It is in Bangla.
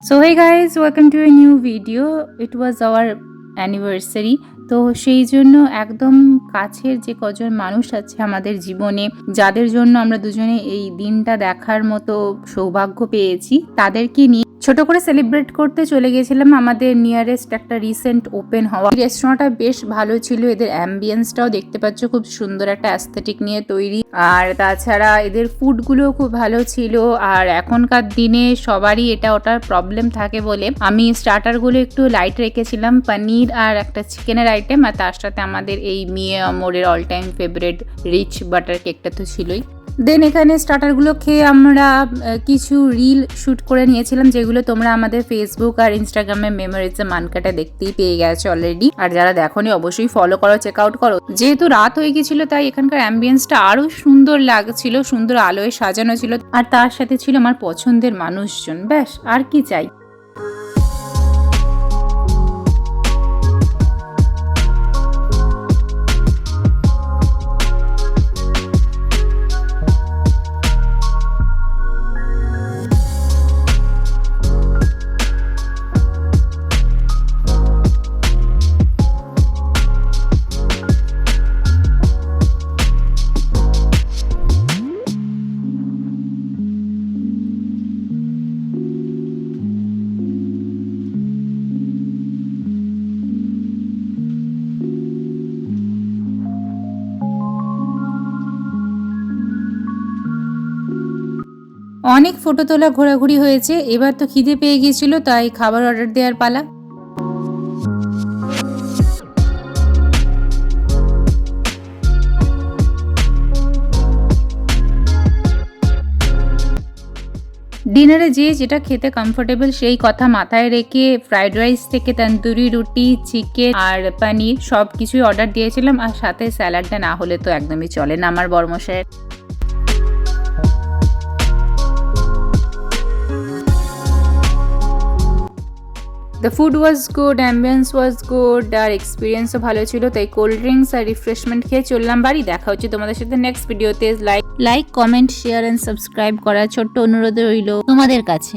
So hey guys, welcome to a new video. It was our anniversary. তো সেই জন্য একদম কাছের যে কজন মানুষ আছে আমাদের জীবনে, যাদের জন্য আমরা দুজনে এই দিনটা দেখার মতো সৌভাগ্য পেয়েছি, তাদেরকে নিয়ে ছোট করে সেলিব্রেট করতে চলে গেছিলাম আমাদের নিয়ারেস্ট একটা রিসেন্ট ওপেন হওয়া রেস্টুরেন্টটা। বেশ ভালো ছিল, এদের অ্যাম্বিয়েন্সটাও দেখতে পাচ্ছ খুব সুন্দর একটা অ্যাস্থেটিক নিয়ে তৈরি, আর তাছাড়া এদের ফুডগুলোও খুব ভালো ছিল। আর এখনকার দিনে সবারই এটা ওটার প্রবলেম থাকে বলে আমি স্টার্টারগুলো একটু লাইট রেখেছিলাম, পনির আর একটা চিকেনের আইটেম, আর তার সাথে আমাদের এই মিয়ে আমরের all time favourite rich butter কেকটা তো ছিলই। দেন এখানে স্টার্টারগুলো খেয়ে আমরা কিছু রিল শ্যুট করে নিয়েছিলাম, যেগুলো তোমরা আমাদের ফেসবুক আর ইনস্টাগ্রামে মেমোরিজে মানকাটা দেখতেই পেয়ে গেছো অলরেডি। আর যারা দেখোনি অবশ্যই ফলো করো, চেক আউট করো। যেহেতু রাত হয়ে গেছিল তাই এখানকার অ্যাম্বিয়েন্সটা আরো সুন্দর লাগছিল, সুন্দর আলোয় সাজানো ছিল, আর তার সাথে ছিল আমার পছন্দের মানুষজন। ব্যাস আর কি চাই। অনেক ফটো তোলা ঘোরাঘুরি হয়েছে, এবার তো খিদে পেয়ে গিয়েছিল, তাই খাবার অর্ডার দেওয়ার পালা। ডিনারে যে যেটা খেতে কমফোর্টেবল সেই কথা মাথায় রেখে ফ্রাইড রাইস থেকে তন্দুরি রুটি, চিকেন আর পনির সব কিছুই অর্ডার দিয়েছিলাম, আর সাথে স্যালাডটা না হলে তো একদমই চলে না আমার বরমশাইয়ের। The food was good, ambience was good, আর এক্সপিরিয়েন্সও ভালো ছিল, তাই কোল্ড ড্রিঙ্কস আর রিফ্রেশমেন্ট খেয়ে চললাম বাড়ি। দেখা হচ্ছে তোমাদের সাথে নেক্সট ভিডিওতে। Like comment share and subscribe করার ছোট্ট অনুরোধ রইল তোমাদের কাছে।